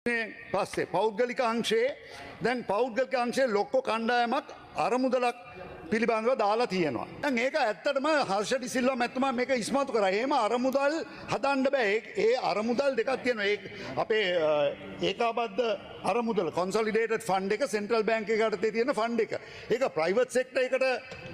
පස්සේ පෞද්ගලික අංශයේ දැන් පෞද්ගලික අංශයේ ලොක්කෝ කණ්ඩායමක් අරමුදලක් පිළිබඳව දාලා තියෙනවා. දැන් ඒක ඇත්තටම හර්ෂ ඩිසිල්වා මැතිතුමා මේක ඉස්මතු කරා. එහෙම අරමුදල් හදන්න බෑ. ඒ අරමුදල් දෙකක් තියෙනවා. ඒ අපේ ඒකාබද්ධ අරමුදල කොන්සොලිඩේටඩ් ෆන්ඩ් එක සෙන්ට්‍රල් බැංක් එකකට තියෙන ෆන්ඩ් එක. ඒක ප්‍රයිවට් සෙක්ටර් එකට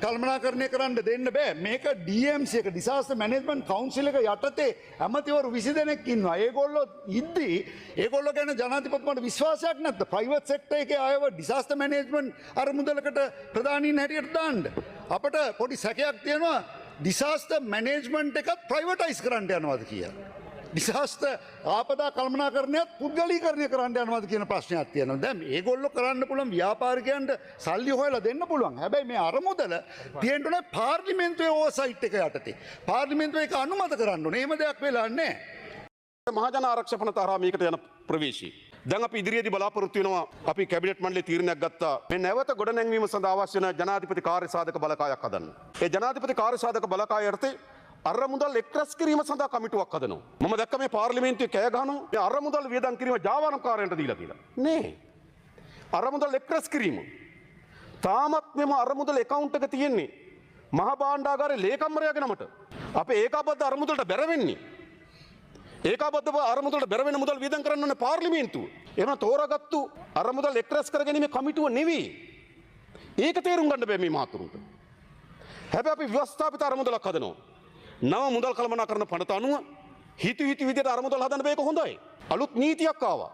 කළමනාකරණය කරන්න දෙන්න බෑ. මේක DMC එක ඩිසාස්ටර් මැනේජ්මන්ට් කවුන්සිල් එක යටතේ ඇමතිවරු 20 දෙනෙක් ඉන්නවා. ඒගොල්ලෝ ඉද්දී ඒගොල්ලෝ ගැන ජනාධිපතිතුමාට විශ්වාසයක් නැද්ද? ප්‍රයිවට් සෙක්ටර් එකේ අයව ඩිසාස්ටර් මැනේජ්මන්ට් අරමුදලකට ප්‍රධානීන් හැටියට දාන්න. අපට පොඩි සැකයක් තියෙනවා ඩිසාස්ටර් මැනේජ්මන්ට් එකත් ප්‍රයිවටයිස් කරන්න යනවාද කියලා. ඩිසාස්ටර් ආපදා කළමනාකරණයත් පුද්ගලීකරණය කරන්න යනවාද කියන ප්‍රශ්නයක් තියෙනවා. දැන් මේගොල්ලෝ කරන්න පුළුවන් ව්‍යාපාරිකයන්ට සල්ලි හොයලා දෙන්න පුළුවන්. හැබැයි මේ අරමුදල තියෙන්න ඕනේ පාර්ලිමේන්තුවේ ඕවර්සයිට් එක යටතේ. පාර්ලිමේන්තුව ඒක අනුමත කරන්න ඕනේ. එහෙම දෙයක් වෙලා නැහැ. මහජන ආරක්ෂක පනත හරහා මේකට යන ප්‍රවේශී. දැන් අපි ඉදිරියේදී බලාපොරොත්තු වෙනවා අපි කැබිනට් මණ්ඩලයේ තීරණයක් ගත්තා මේ නැවත ගොඩනැංවීම සඳහා අවශ්‍ය වෙන ජනාධිපති කාර්යසාධක බලකායක් හදන්න. ඒ ජනාධිපති කාර්යසාධක බලකාය යටතේ අරමුදල් එක්රැස් කිරීම සඳහා කමිටුවක් හදනවා. මම දැක්ක මේ පාර්ලිමේන්තුවේ කෑ ගහනවා මේ අරමුදල් වියදම් කිරීම ජාවාරම්කාරයන්ට දීලා කියලා. නේ. අරමුදල් එක්රැස් කිරීම. තාමත් මෙම අරමුදල් account එක තියෙන්නේ මහා භාණ්ඩාගාරයේ ලේකම්වරයාගේ නමට. අපේ ඒකාබද්ධ අරමුදලට බැර වෙන්නේ ඒකාබද්ධ අරමුදලට බැර වෙන මුදල් වියදම් කරන්න ඕනේ පාර්ලිමේන්තුව. එහෙම තෝරාගත්තු අරමුදල් එක්රැස් කර ගැනීමේ කමිටුව නෙවෙයි. ඒක තේරුම් ගන්න බෑ මේ මහතුරුන්ට. හැබැයි අපි ව්‍යවස්ථාපිත අරමුදලක් හදනවා. නව මුදල් කළමනාකරන පනත අනුව හිතු විදිහට අරමුදල් හදන්න බෑක හොඳයි. අලුත් නීතියක් ආවා.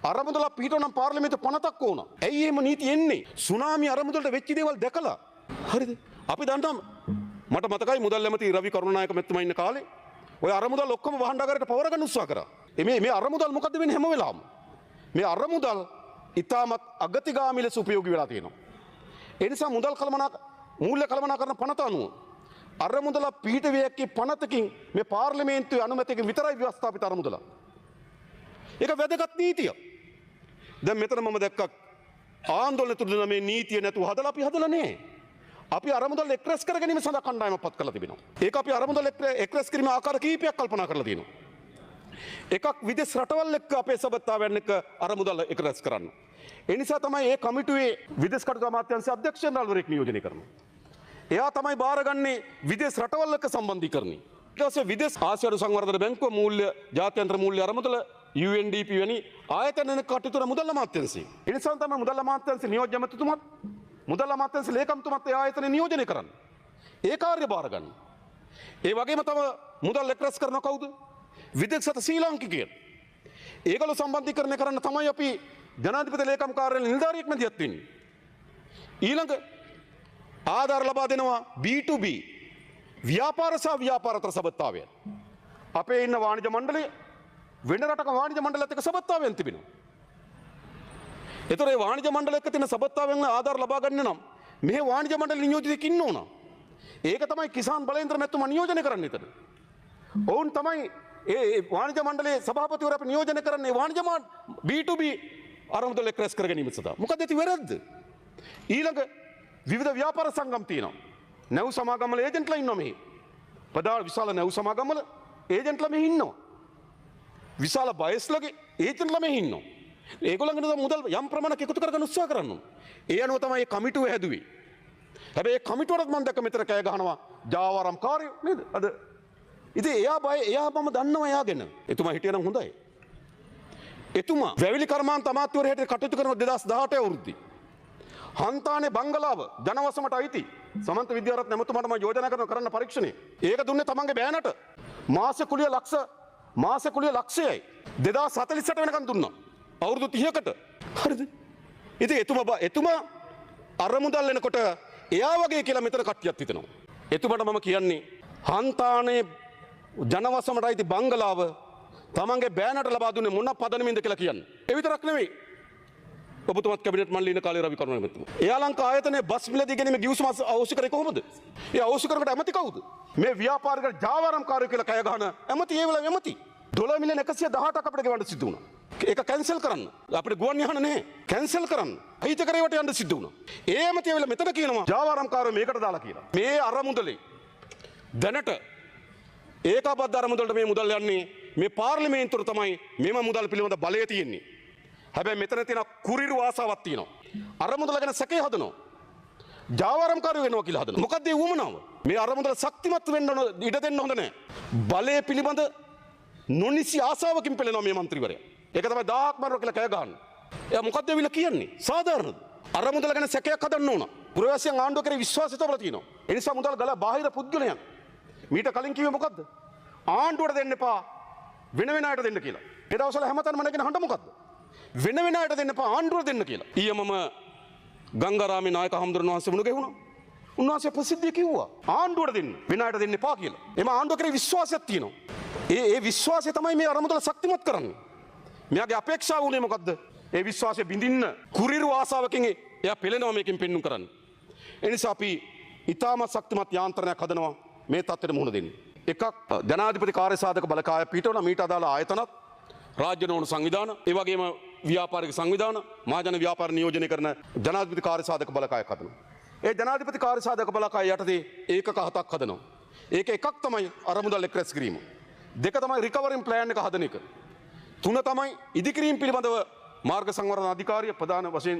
අරමුදලක් පිටව නම් පාර්ලිමේන්තුව පනතක් ඕන. ඇයි එහෙම නීති එන්නේ? සුනාමි අරමුදලට වෙච්ච දේවල් දැකලා. හරිද? අපි දන්නවා මට මතකයි මුදල් ඇමති රවි කරුණානායක මැතිතුමා ඉන්න කාලේ ඔය අරමුදල් ඔක්කොම වහණ්ඩාගාරයට පවර ගන්න උත්සාහ කරා. මේ අරමුදල් මොකද්ද වෙන්නේ හැම වෙලාවම? මේ අරමුදල් ඉතාමත් අගතිගාමී ලෙස උපයෝගී වෙලා තියෙනවා. ඒ නිසා මූල්‍ය කළමනාකරන පනත අනුව අරමුදල පිහිටවියකේ පනතකින් මේ පාර්ලිමේන්තුවේ අනුමැතියකින් විතරයි ව්‍යවස්ථාපිත අරමුදල. ඒක වැදගත් නීතියක්. දැන් මෙතන මම දැක්කා ආందోලන තුරුදෙන මේ නීතිය නැතුව හදලා අපි හදලා නෑ. අපි අරමුදල් එක්රැස් කර ගැනීම සඳහා කණ්ඩායමක් පත් කරලා තිබෙනවා. ඒක අපි අරමුදල් එක්රැස් කිරීම ආකාර කීපයක් කල්පනා කරලා තියෙනවා. එකක් විදේශ රටවල් එක්ක අපේ සබත්තාවයන් එක්ක අරමුදල් එක්රැස් කරන්න. ඒ නිසා තමයි මේ කමිටුවේ විදේශ කටයුතු අමාත්‍යාංශ අධ්‍යක්ෂ ජනරාල්වරයෙක් නියෝජනය කරනවා. එයා තමයි බාරගන්නේ විදේශ රටවල් එක්ක සම්බන්ධීකරණය. ඊට පස්සේ විදේශ ආසියානු සංවර්ධන බැංකුව මූල්‍ය ජාත්‍යන්තර මූල්‍ය අරමුදල UNDP වැනි ආයතන කටයුතු කරන මුදල් අමාත්‍යාංශය. ඒ නිසා තමයි මුදල් අමාත්‍යාංශ නියෝජ්‍ය ඇමතිතුමත් මුදල් අමාත්‍යාංශ ලේකම්තුමත් ඒ ආයතන නියෝජනය කරන්න. ඒ කාර්ය බාර ගන්න. ඒ වගේම තම මුදල් එක්රැස් කරන කවුද? විදේශගත ශ්‍රී ලාංකිකයන්. ඒගොල්ලෝ සම්බන්ධීකරණය කරන්න තමයි අපි ජනාධිපති ලේකම් කාර්යාලයේ නිලධාරියෙක් මැදිහත් වෙන්නේ. ඊළඟ ආධාර ලබා දෙනවා B2B ව්‍යාපාර සහ ව්‍යාපාරතර සබත්තාවයන්. අපේ ඉන්න වාණිජ මණ්ඩලය වෙන රටක වාණිජ මණ්ඩලයත් එක්ක සබත්තාවයන් තිබෙනවා. ඒතර ඒ වාණිජ මණ්ඩල එක්ක තියෙන සබත්තාවෙන් ආධාර ලබා ගන්න නම් මේ වාණිජ මණ්ඩල නියෝජිතෙක් ඉන්න ඕන. ඒක තමයි කිසාන් බලේන්ද්‍ර මැතිතුමා නියෝජනය කරන්නේ එතන. ඔවුන් තමයි ඒ වාණිජ මණ්ඩලයේ සභාපතිවරු අපි නියෝජනය කරන්නේ වාණිජ B2B අරමුදල් එක්රැස් කර ගැනීම සඳහා. මොකද ඒති වැරද්ද? ඊළඟ විවිධ ව්‍යාපාර සංගම් තියෙනවා. නැව් සමාගම්වල ඒජන්ට්ලා ඉන්නවා මෙහි. විශාල නැව් සමාගම්වල ඒජන්ට්ලා මෙහි ඉන්නවා. විශාල බයස්ලගේ ඒජන්ට්ලා මෙහි ඉන්නවා. ඒගොල්ලන්ගෙන මුදල් යම් ප්‍රමාණයක් එකතු කරගන්න උත්සාහ කරනවා. ඒ අනුව තමයි මේ කමිටුව හැදුවේ. හැබැයි මේ කමිටුවට මම දැක්ක මෙතන කෑ ගහනවා ජාවාරම්කාරයෝ නේද? අද ඉතින් එයා මම දන්නවා එයාගෙන. එතුමා හිටියනම් හොඳයි. එතුමා වැවිලි කර්මාන්ත අමාත්‍යවරයා හැටියට කටයුතු කරන 2018 අවුරුද්දේ හන්තානේ බංගලාව ජනවසමට අයිති සමන්ත විද්‍යාරත්න ඇමතුමාට මම යෝජනා කරන්න පරීක්ෂණය. ඒක දුන්නේ තමන්ගේ බෑනට. මාස කුලිය ලක්ෂයයි 2048 වෙනකන් දුන්නා. අවුරුදු 30කට. හරිද? ඉතින් එතුමා අරමුදල් එනකොට එයා වගේ කියලා මෙතන කට්ටියක් හිතනවා. එතුමාට මම කියන්නේ හන්තානේ ජනවසමට අයිති බංගලාව තමන්ගේ බෑනට ලබා දුන්නේ මොන පදනමින්ද කියලා කියන්නේ. ඒ විතරක් නෙවෙයි. ඔබතුමත් කැබිනට් මණ්ඩලයේ ඉන්න කාලේ රවි කරුණානායක මැතිතුමා. එයා ලංකා ආයතනයේ බස් මිලදී ගැනීම ගිවිසුම අවශ්‍ය කරේ කොහොමද? ඒ අවශ්‍ය කරකට ඇමති කවුද? මේ ව්‍යාපාරික ජාවාරම්කාරයෝ කියලා කය ගහන ඇමති ඒ වෙලාවේ ඇමති. $1 මිලියන 118ක් අපිට ගෙවන්න සිද්ධ වුණා. ඒක කැන්සල් කරන්න. අපිට ගුවන් යාන නැහැ. කැන්සල් කරන්න. අහිතකරේවට යන්න සිද්ධ වුණා. ඒ ඇමති ඒ වෙලාව මෙතන කියනවා ජාවාරම්කාරයෝ මේකට දාලා කියලා. මේ අරමුදලේ දැනට ඒකාබද්ධ අරමුදලට මේ මුදල් යන්නේ මේ පාර්ලිමේන්තුව තමයි මෙම මුදල් පිළිබඳ බලය තියෙන්නේ. හැබැයි මෙතන තියෙන කුරිරු ආසාවක් තියෙනවා. අරමුදල ගැන සැකේ හදනවා. ජාවාරම්කාරයෝ වෙනවා කියලා හදනවා. මොකක්ද ඒ වුමනාව? මේ අරමුදල ශක්තිමත් වෙන්න ඉඩ දෙන්න හොඳ නැහැ. බලය පිළිබඳ නොනිසි ආසාවකින් පෙළෙනවා මේ മന്ത്രിවරයා. ඒක තමයි 1000ක් මරනවා කියලා කෑ ගහන්නේ. එයා මොකද්ද ඇවිල්ලා කියන්නේ? සාධාරණද? අරමුදල ගැන සැකයක් හදන්න ඕන. පුරවැසියන් ආණ්ඩුව කරේ විශ්වාසය තවලා තියෙනවා. ඒ නිසා මුදල් ගලා බාහිර පුද්ගලයන් මීට කලින් කිව්වේ මොකද්ද? ආණ්ඩුවට දෙන්න එපා වෙන වෙන අයට දෙන්න කියලා. ඒ දවස්වල හැමතැනම නැගෙන හඬ මොකද්ද? වෙන වෙන අයට දෙන්න එපා ආණ්ඩුවට දෙන්න කියලා. ඊයේ මම ගංගාරාමේ නායක හමුදුරන් වහන්සේ මුණ ගැහුණා. උන්වහන්සේ ප්‍රසිද්ධිය කිව්වා ආණ්ඩුවට දෙන්න වෙන අයට දෙන්න එපා කියලා. එම ආණ්ඩුව කරේ විශ්වාසයක් තියෙනවා. ඒ විශ්වාසය තමයි මේ අරමුදල ශක්තිමත් කරන්නේ. මෙයාගේ අපේක්ෂාව උනේ මොකද්ද? ඒ විශ්වාසය බිඳින්න කුරිරු ආසාවකින් එයා පෙළෙනවා මේකෙන් පෙන්නුම් කරන්න. ඒ නිසා අපි ඊටමත් ශක්තිමත් යාන්ත්‍රණයක් හදනවා මේ තත්ත්වෙට මුහුණ දෙන්න. එකක් ජනාධිපති කාර්යසාධක බලකාය පිටවන මීට අදාළ ආයතනත් රාජ්‍ය නොවන සංවිධාන ඒ වගේම ව්‍යාපාරික සංවිධාන මහජන ව්‍යාපාර නියෝජනය කරන ජනාධිපති කාර්යසාධක බලකායක් හදනවා. ඒ ජනාධිපති කාර්යසාධක බලකාය යටතේ ඒකක හතක් හදනවා. ඒක එකක් තමයි අරමුදල් එක් රැස් කිරීම. දෙක තමයි රිකවරින් ප්ලෑන් එක හදන එක. තුන තමයි ඉදිකිරීම පිළිබඳව මාර්ග සංවර්ධන අධිකාරිය ප්‍රධාන වශයෙන්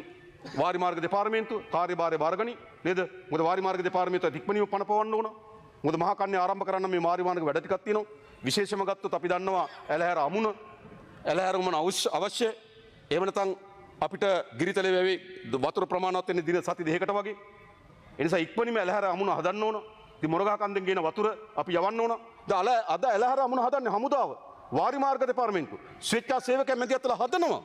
වාරි මාර්ග දෙපාර්තමේන්තුව කාර්යභාරය බාරගනි නේද? මොකද වාරි මාර්ග දෙපාර්තමේන්තුව ඉක්මනින්ම පනපවන්න ඕන. මොකද මහා කන්නේ ආරම්භ කරන්න මේ වාරි මාර්ග වැඩ ටිකක් තියෙනවා. විශේෂම ගත්තොත් අපි දන්නවා ඇලහැර අමුණ ඇලහැර උමන අවශ්‍ය. එහෙම නැත්නම් අපිට ගිරිතලේ වැවේ වතුර ප්‍රමාණවත් වෙන්නේ දින සති දෙකකට වගේ. ඒ නිසා ඉක්මනින්ම ඇලහැර අමුණ හදන්න ඕන. ඉතින් මොරගහ කන්දෙන් ගෙන වතුර අපි යවන්න ඕන. අද ඇලහැර අමුණ හදන්නේ හමුදාව. වාරි මාර්ග දෙපාර්තමේන්තුව ස්වේච්ඡා සේවකයන් මැදිහත්ලා හදනවා.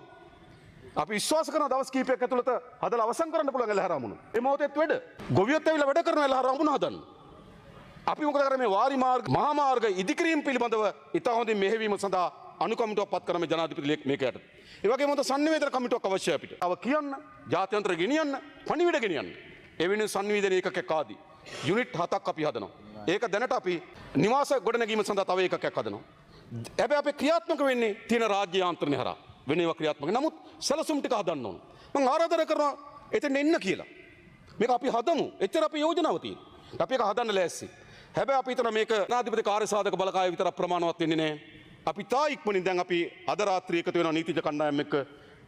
අපි විශ්වාස කරන දවස් කීපයක් ඇතුළත හදලා අවසන් කරන්න පුළුවන් ඇලහැර අමුණ. ඒ මොහොතේත් වැඩ. ගොවියොත් ඇවිල්ලා වැඩ කරන ඇලහැර අමුණ හදන්න. අපි මොකද කරන්නේ මේ වාරි මාර්ග මහා මාර්ග ඉදිකිරීම පිළිබඳව ඉතා හොඳින් මෙහෙවීම සඳහා අනුකම්පාවක් පත් කරන ජනාධිපති මේකයට. ඒ වගේම හොඳ sannivedana කමිටුවක් අවශ්‍යයි අපිට. අව කියන්න, ජාත්‍යන්තර ගෙනියන්න, පණිවිඩ ගෙනියන්න. ඒ වෙනුවෙන් sannivedana ඒකකයක් ආදී යුනිට් 7ක් අපි හදනවා. ඒක දැනට අපි නිවාස ගොඩනැගීම සඳහා තව ඒකකයක් හදනවා. හැබැයි අපි ක්‍රියාත්මක වෙන්නේ තියෙන රාජ්‍ය යාන්ත්‍රණය හරහා. වෙන ඒවා ක්‍රියාත්මක. නමුත් සැලසුම් ටික හදන්න ඕන. මම ආරාධනා කරනවා එතෙන් එන්න කියලා. මේක අපි හදමු. එච්චර අපි යෝජනාව තියෙනවා. අපි ඒක හදන්න ලෑස්ති. හැබැයි අපි හිතන මේක ජනාධිපති කාර්යසාධක බලකාය විතර ප්‍රමාණවත් වෙන්නේ නැහැ. අපි තා ඉක්මනින් දැන් අපි අද රාත්‍රියේ එකතු වෙනවා නීතිඥ කණ්ඩායම් එක්ක.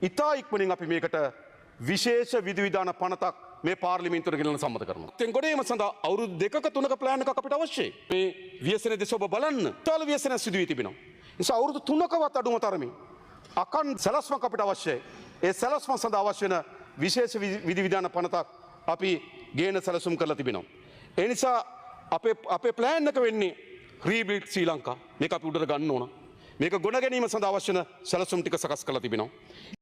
ඉතා ඉක්මනින් අපි මේකට විශේෂ විධිවිධාන පනතක් මේ පාර්ලිමේන්තුවට ගෙනල්ලා සම්මත කරනවා. දැන් ගොඩේම සඳහා අවුරුදු 2ක 3ක ප්ලෑන් එකක් අපිට අවශ්‍යයි. මේ ව්‍යසන දෙස ඔබ බලන්න. තාල ව්‍යසන සිදු වී තිබෙනවා. ඒ නිසා අවුරුදු 3කවත් අඩුම තරමේ අකන් සැලැස්මක් අපිට අවශ්‍යයි. ඒ සැලැස්ම සඳහා අවශ්‍ය වෙන විශේෂ විධිවිධාන පනතක් අපි ගේන සැලසුම් කරලා තිබෙනවා. ඒ නිසා අපේ ප්ලෑන් එක වෙන්නේ රීබිල්ඩ් ශ්‍රී ලංකා. මේක අපි උඩට ගන්න ඕන. මේක ගොඩ ගැනීම සඳහා අවශ්‍ය වෙන සැලසුම් ටික සකස් කරලා තිබෙනවා.